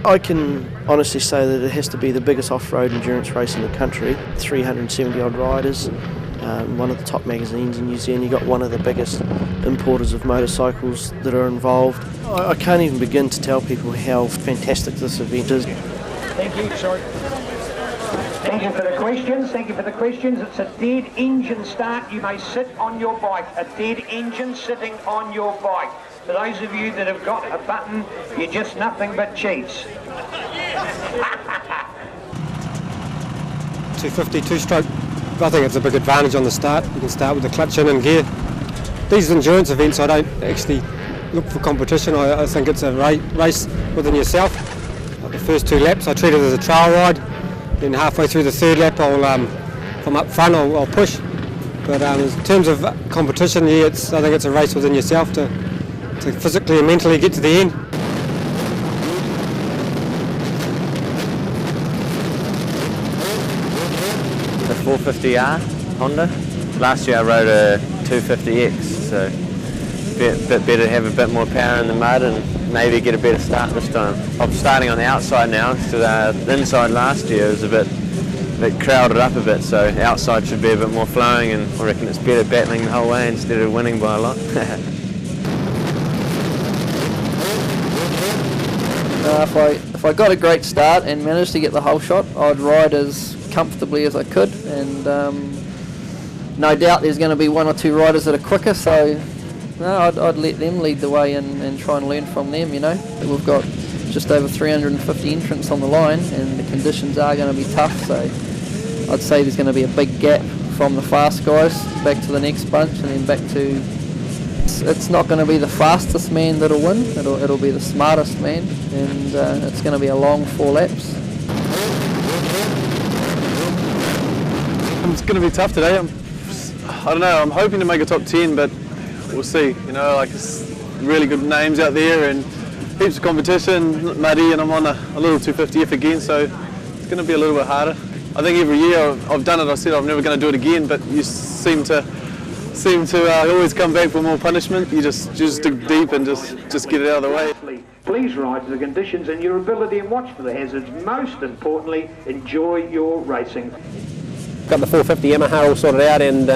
I can honestly say that it has to be the biggest off-road endurance race in the country. 370 odd riders, one of the top magazines in New Zealand. You've got one of the biggest importers of motorcycles that are involved. I can't even begin to tell people how fantastic this event is. Thank you, sorry. Thank you for the questions, thank you for the questions. It's a dead engine start. You may sit on your bike. A dead engine sitting on your bike. For those of you that have got a button, you're just nothing but cheats. 250 two-stroke, I think it's a big advantage on the start. You can start with the clutch in and gear. These endurance events, I don't actually look for competition. I think it's a race within yourself. Like the first 2 laps I treat it as a trail ride. Then halfway through the 3rd lap from up front I'll push. But in terms of competition, yeah, I think it's a race within yourself to physically and mentally get to the end. The 450R Honda. Last year I rode a 250X, so a bit better to have a bit more power in the mud and maybe get a better start this time. I'm starting on the outside now, because the inside last year was a bit crowded up a bit, so the outside should be a bit more flowing, and I reckon it's better battling the whole way instead of winning by a lot. If I got a great start and managed to get the whole shot, I'd ride as comfortably as I could, and no doubt there's going to be 1 or 2 riders that are quicker, so no, I'd let them lead the way and try and learn from them, you know. We've got just over 350 entrants on the line, and the conditions are going to be tough, so I'd say there's going to be a big gap from the fast guys back to the next bunch, and then back to... It's not going to be the fastest man that'll win, it'll be the smartest man, and it's going to be a long 4 laps. It's going to be tough today. I don't know, I'm hoping to make a top 10, but we'll see. You know, like, it's really good names out there and heaps of competition, muddy, and I'm on a little 250F again, so it's going to be a little bit harder. I think every year I've done it, I said I'm never going to do it again, but you seem to always come back for more punishment. You just dig deep and just get it out of the way. Please ride to the conditions and your ability and watch for the hazards. Most importantly, enjoy your racing. Got the 450 Yamaha all sorted out and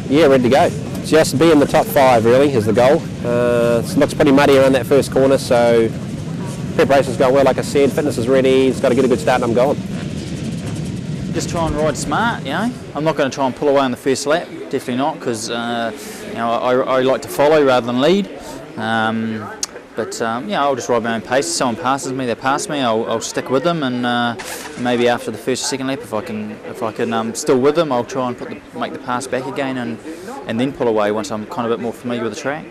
yeah, ready to go. Just be in the top 5 really is the goal. It looks pretty muddy around that first corner, so preparation's going well, like I said, fitness is ready, it's got to get a good start and I'm going. Just try and ride smart, you know. I'm not going to try and pull away on the first lap, definitely not, because you know, I like to follow rather than lead. Yeah, I'll just ride my own pace. If someone passes me, they pass me. I'll stick with them, and maybe after the first or second lap, if I can still with them, I'll try and make the pass back again, and then pull away once I'm kind of a bit more familiar with the track.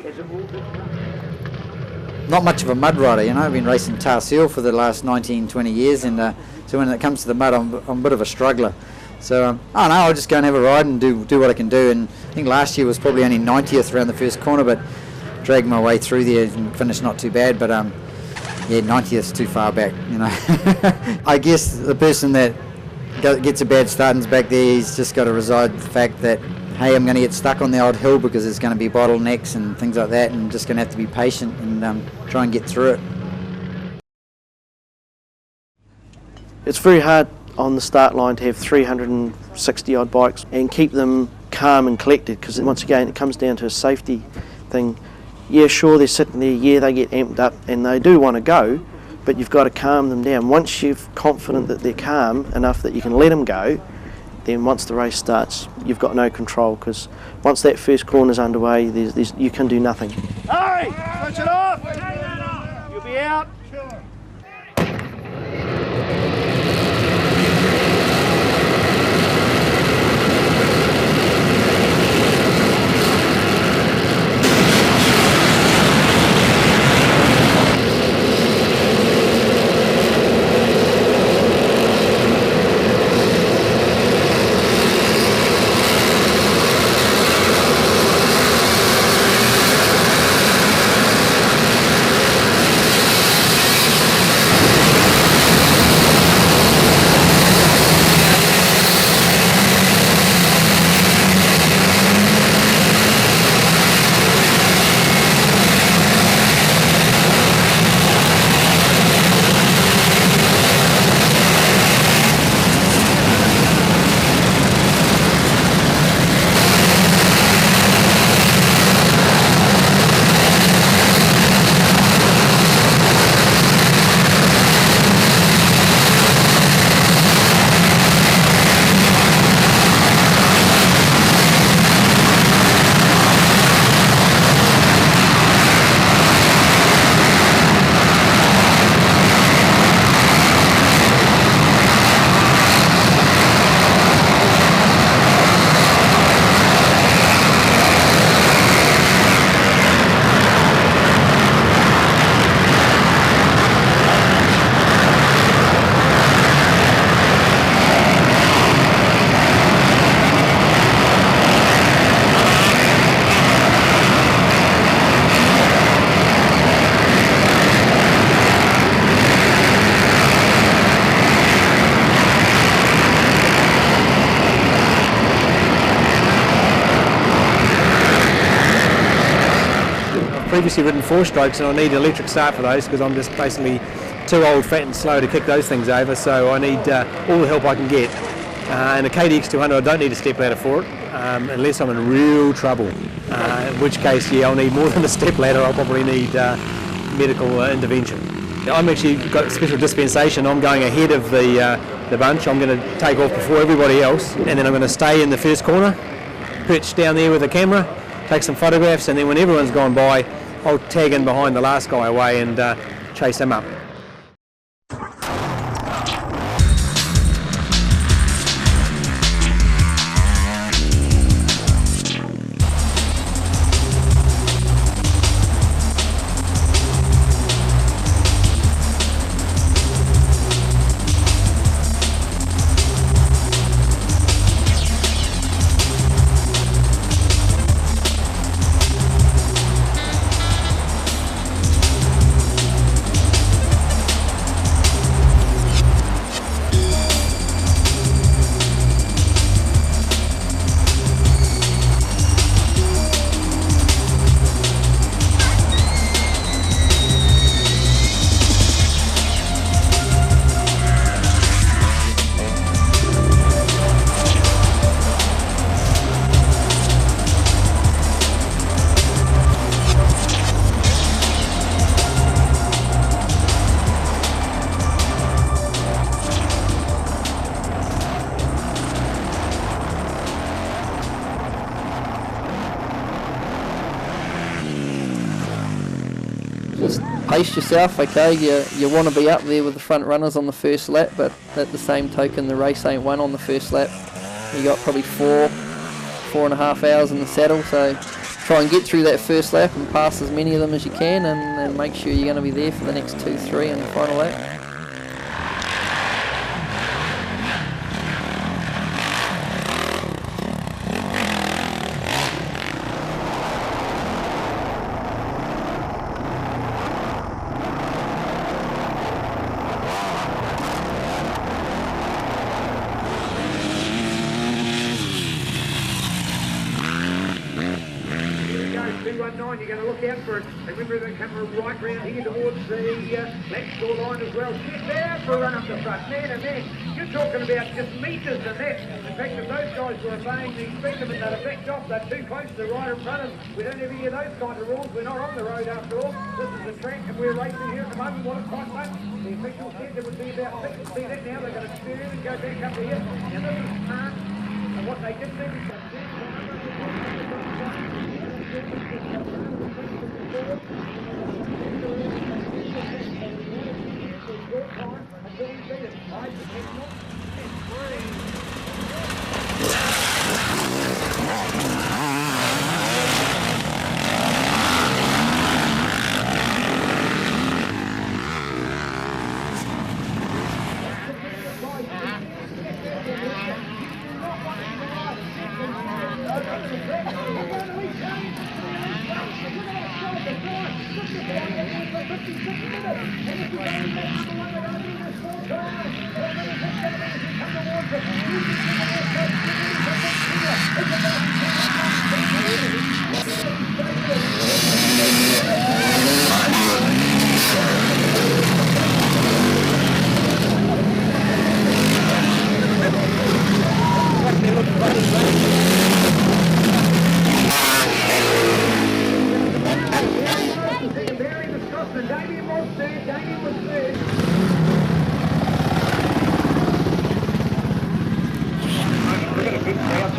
Not much of a mud rider, you know. I've been racing tar seal for the last 19, 20 years, and so when it comes to the mud, I'm a bit of a struggler. So I don't know, I'll just go and have a ride and do what I can do. And I think last year was probably only 90th around the first corner, but dragged my way through there and finished not too bad. But yeah, 90th's too far back, you know. I guess the person that gets a bad start and's back there, he's just got to reside the fact that, hey, I'm going to get stuck on the odd hill because there's going to be bottlenecks and things like that, and just going to have to be patient and try and get through it. It's very hard on the start line to have 360 odd bikes and keep them calm and collected, because once again it comes down to a safety thing. Yeah, sure, they're sitting there, yeah, they get amped up and they do want to go, but you've got to calm them down. Once you're confident that they're calm enough that you can let them go, then once the race starts, you've got no control, because once that first corner's underway, you can do nothing. Hey, switch it off! You'll be out. previously ridden 4-strokes, and I need an electric start for those because I'm just basically too old, fat and slow to kick those things over, so I need all the help I can get. And a KDX 200, I don't need a step ladder for it, unless I'm in real trouble, in which case, yeah, I'll need more than a step ladder. I'll probably need medical intervention. I'm actually got special dispensation. I'm going ahead of the bunch. I'm going to take off before everybody else, and then I'm going to stay in the first corner, perch down there with a camera, take some photographs, and then when everyone's gone by, I'll tag in behind the last guy away and chase him up. Pace yourself, okay, you want to be up there with the front runners on the first lap, but at the same token the race ain't won on the first lap. You got probably 4.5 hours in the saddle, so try and get through that first lap and pass as many of them as you can, and make sure you're going to be there for the next 2, 3 in the final lap. You're going to look out for it. Remember they come right round here towards the left score line as well. Get there for a run up the front. Man and man, you're talking about just metres and that. In fact, if those guys were obeying the speed limit, they'd have backed off. They're too close to the right in front of them. We don't have any of those kind of rules. We're not on the road after all. This is a track and we're racing here at the moment. What a quite much. The officials said there would be about 6 to see that now. They're going to turn and go back up here. Now this is smart. And what they did do is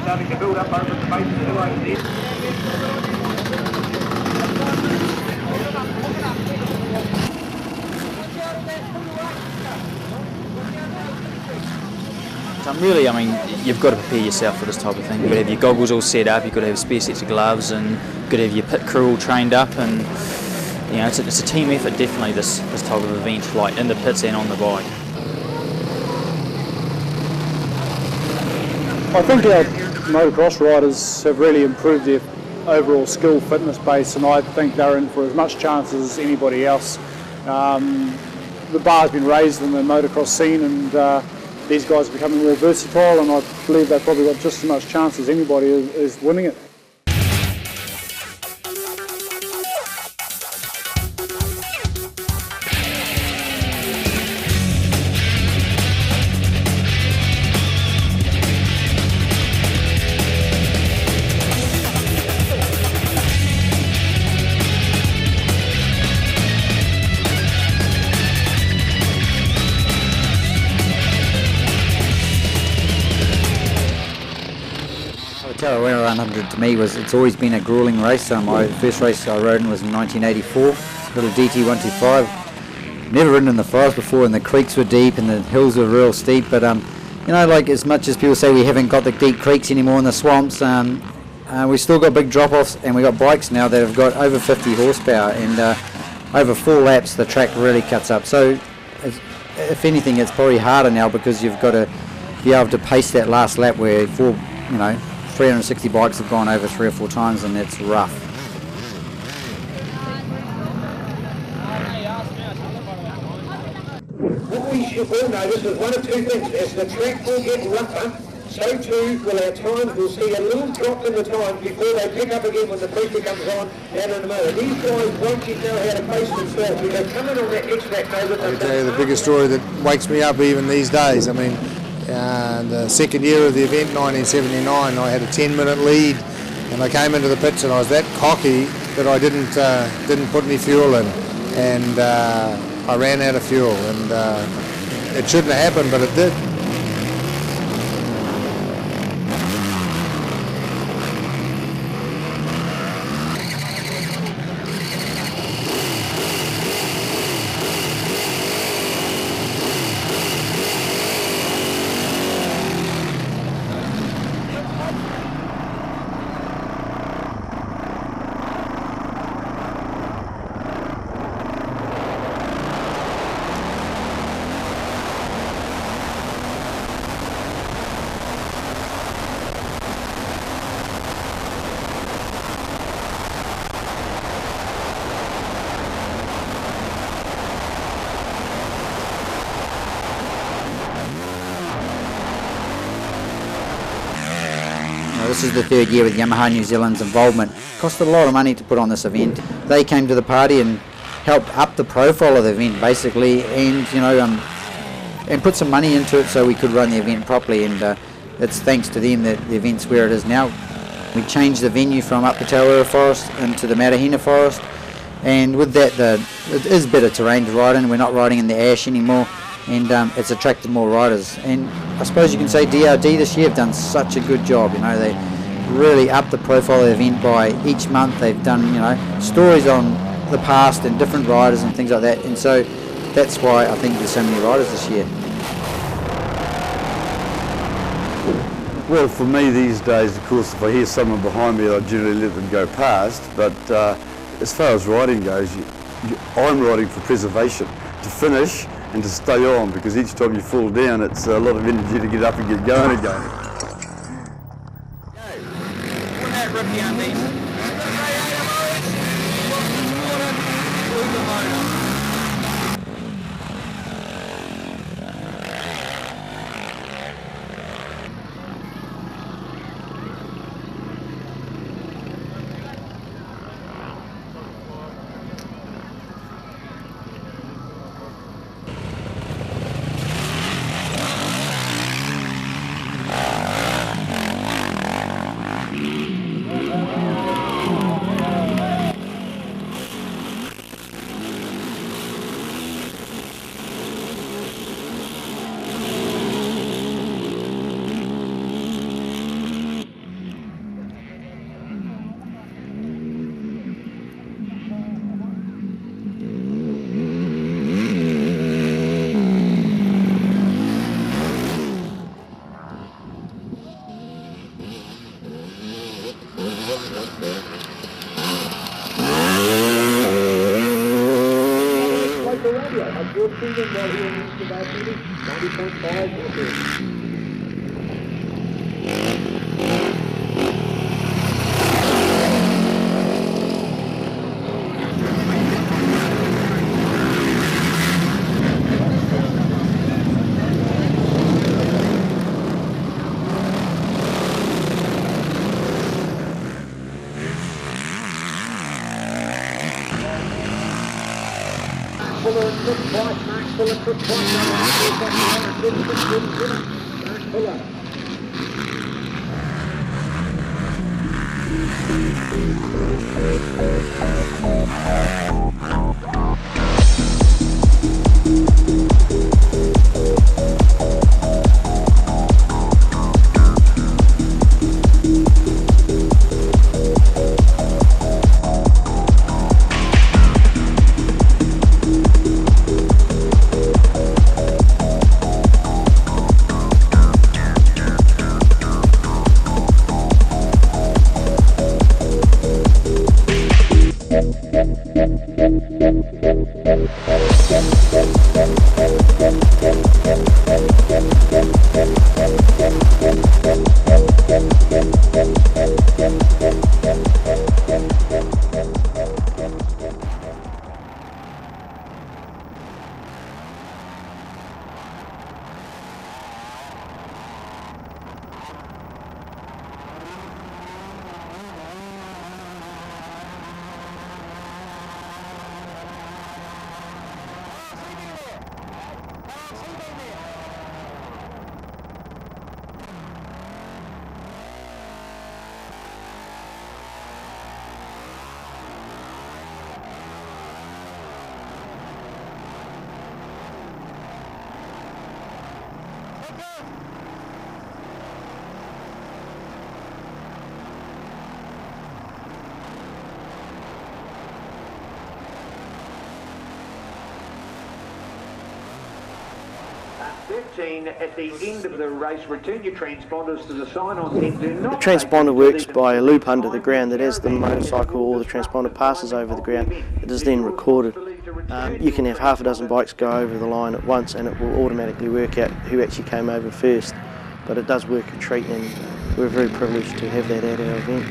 starting to build up over the base of the over there. Really, I mean, you've got to prepare yourself for this type of thing. You've got to have your goggles all set up, you've got to have spare sets of gloves, and you've got to have your pit crew all trained up, and you know, it's a team effort, definitely, this type of event, like in the pits and on the bike. I think our motocross riders have really improved their overall skill fitness base, and I think they're in for as much chance as anybody else. The bar's been raised in the motocross scene, and these guys are becoming more versatile, and I believe they've probably got just as much chance as anybody is winning it. Tarawera 100 to me it's always been a grueling race. My first race I rode in was in 1984, little DT 125. Never ridden in the forest before, and the creeks were deep and the hills were real steep, but like as much as people say we haven't got the deep creeks anymore in the swamps, we still got big drop-offs, and we got bikes now that have got over 50 horsepower, and over 4 laps the track really cuts up. So if anything, it's probably harder now because you've got to be able to pace that last lap where 360 bikes have gone over 3 or 4 times, and that's rough. What we should all notice is one of two things. As the track will get rougher, so too will our times. We'll see a little drop in the time before they pick up again when the pressure comes on down in the motor. These guys won't yet know how to pace themselves. When they come in on that X-Track, know that I'll tell you the biggest story that wakes me up even these days. I mean, the second year of the event, 1979, I had a 10-minute lead, and I came into the pits and I was that cocky that I didn't put any fuel in, and I ran out of fuel, and it shouldn't have happened, but it did. This is the third year with Yamaha New Zealand's involvement. It cost a lot of money to put on this event. They came to the party and helped up the profile of the event basically, and and put some money into it so we could run the event properly, and it's thanks to them that the event's where it is now. We changed the venue from up the Tarawera forest into the Matahina forest, and with that it is better terrain to ride in. We're not riding in the ash anymore, and it's attracted more riders. And I suppose you can say DRD this year have done such a good job. They really upped the profile of the event by each month. They've done stories on the past and different riders and things like that, and so that's why I think there's so many riders this year. Well, for me these days, of course, if I hear someone behind me, I generally let them go past, but as far as riding goes, I'm riding for preservation, to finish and to stay on, because each time you fall down it's a lot of energy to get up and get going again. 13 at the end of the race. Return your transponders to the sign on 10. Do not The transponder works by a loop under the ground that as the motorcycle or the transponder passes over the ground, it is then recorded. You can have half a dozen bikes go over the line at once and it will automatically work out who actually came over first. But it does work a treat, and we're very privileged to have that at our event.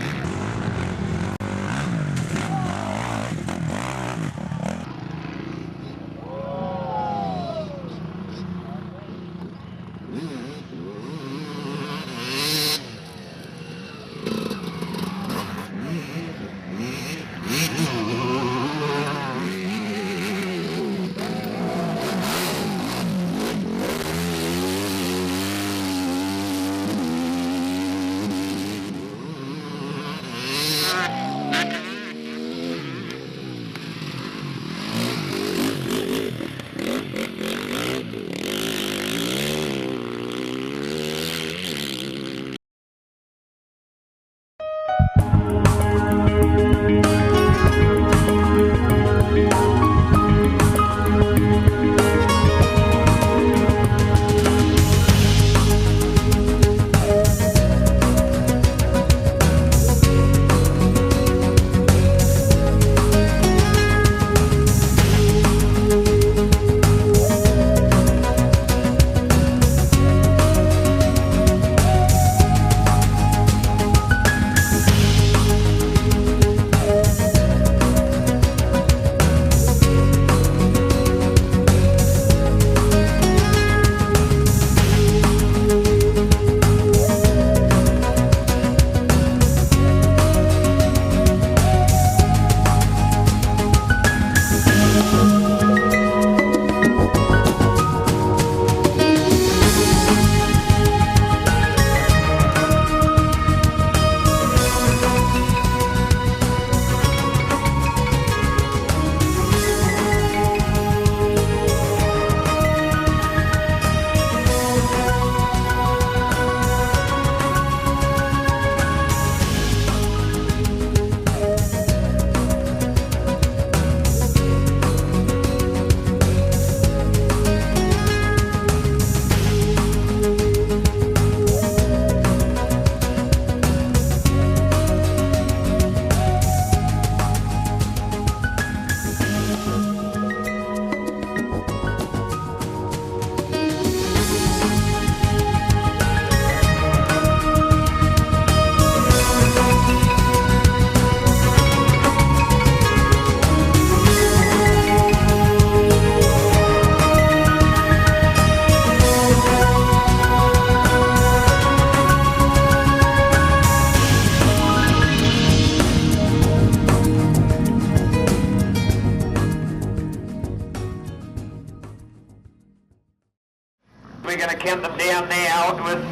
We're going to count them down now with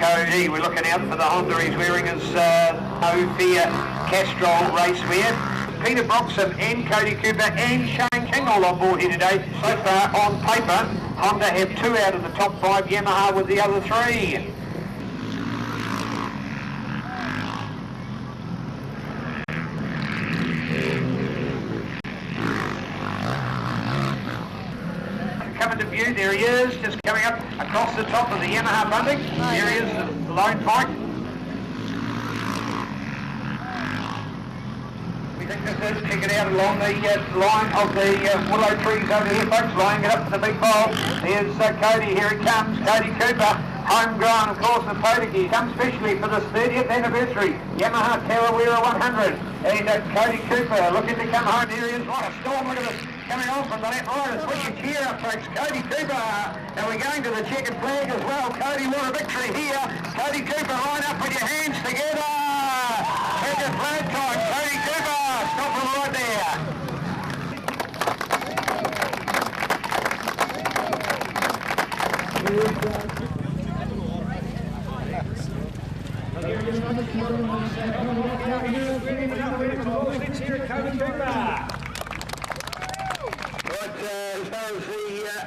Cody. We're looking out for the Honda. He's wearing his No Fear Castrol racewear. Peter Broxham and Cody Cooper and Shane King all on board here today. So far, on paper, Honda have 2 out of the top 5, Yamaha with the other 3. Coming to view, there he is, just coming up across the top of the Yamaha bunting. There he is, the lone bike. We think this is, check it out along the line of the willow trees over here, folks, lining it up for the big bowl. There's Cody, here he comes, Cody Cooper, homegrown, of course, the Podium. He comes specially for this 30th anniversary Yamaha Tarawera 100. And Cody Cooper looking to come home. Here he is, what a storm, look at this. Coming on from the left right, let's put your cheer up, folks. Cody Cooper, and we're going to the checkered flag as well. Cody, what a victory here. Cody Cooper, line up with your hands together. Checkered flag time, Cody Cooper. Stop him right there. Cody Cooper. As far as the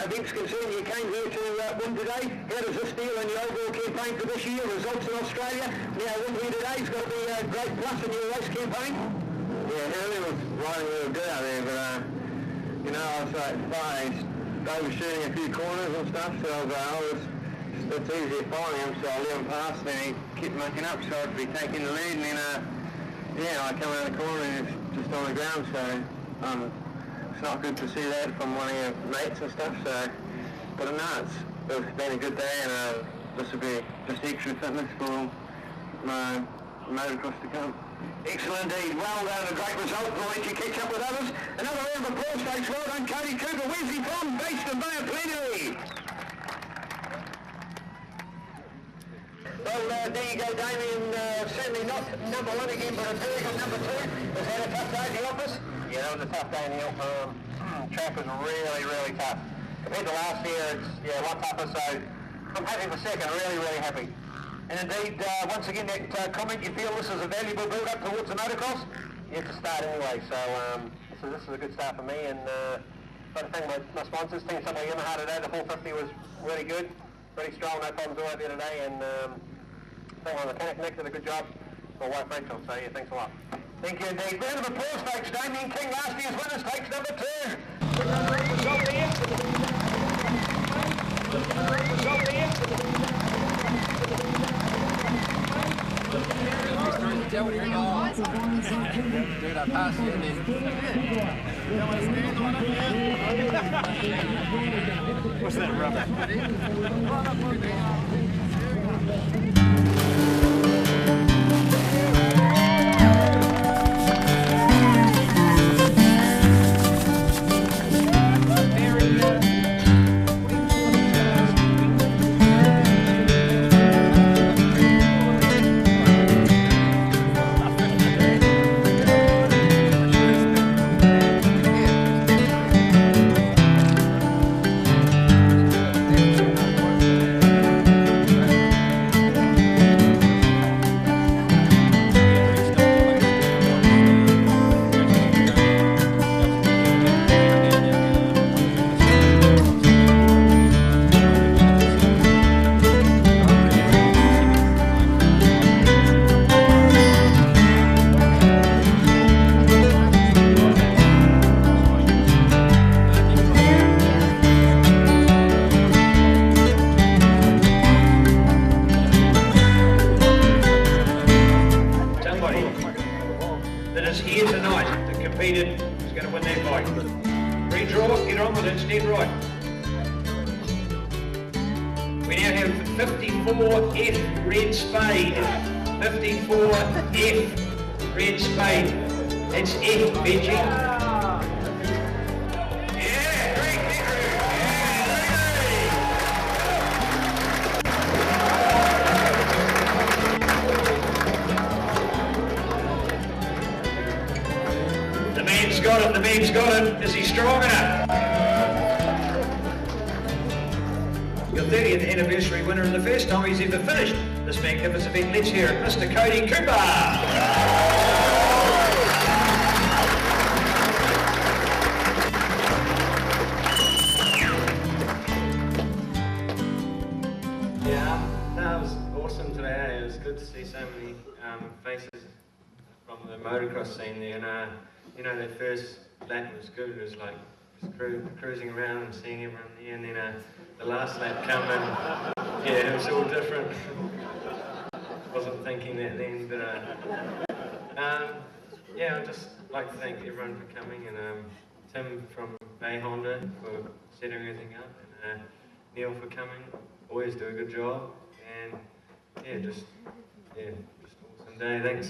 event's concerned, you came here to win today. How does this feel in the overall campaign for this year? Results in Australia. Now, win here today's got to be a great plus in your race campaign. Yeah, everything was riding really good out there, but, you know, I was like, fine, overshooting a few corners and stuff, so it's easy following him, so I let him pass, then he kept making up, so I'd be taking the lead, and then I come around the corner and it's just on the ground, so it's not good to see that from one of your mates and stuff, so, but no, it's been a good day, and this will be just extra fitness for my motocross to come. Excellent indeed. Well done. A great result. We'll let you catch up with others. Another round of applause, folks. Well done, Cody Cooper. Where's he from? Based in Bay of Plenty. Well, there you go, Damien. Certainly not number one again, but a very good number two. Was that a tough day in the office? Yeah, that was a tough day in the office. Track was really, really tough. Compared to last year, it's a lot tougher, so I'm happy for second. Really, really happy. And indeed, once again, that comment, you feel this is a valuable build-up towards the motocross? You have to start anyway, so this is a good start for me, and got to thank my sponsors. Team Somewhere Yamaha today, the 450 was really good, really strong, no problems all out there today, and thank my mechanic Nick did a good job, my wife Rachel, so yeah, thanks a lot. Thank you indeed. Round of applause, folks. Damien King, last year's winners, takes number two. Great result there. Great result there. Dude, I passed you then. What's that rubber? That is here tonight that competed is going to win that bike. Redraw, get on with it, it's dead right. We now have 54F Red Spade. 54F Red Spade. That's F, Benji. The man's got it. Is he strong enough? Your 30th anniversary winner and the first time he's ever finished this magnificent event. Let's hear it, Mr. Cody Cooper. Yeah, no, it was awesome today. It was good to see so many faces from the motocross scene there, and you know, that first lap was good. It was like just cruising around and seeing everyone there, and then the last lap come in, yeah, it was all different. Wasn't thinking that then, but yeah, I'd just like to thank everyone for coming, and Tim from Bay Honda for setting everything up, and Neil for coming. Always do a good job, and yeah, just awesome day. Thanks.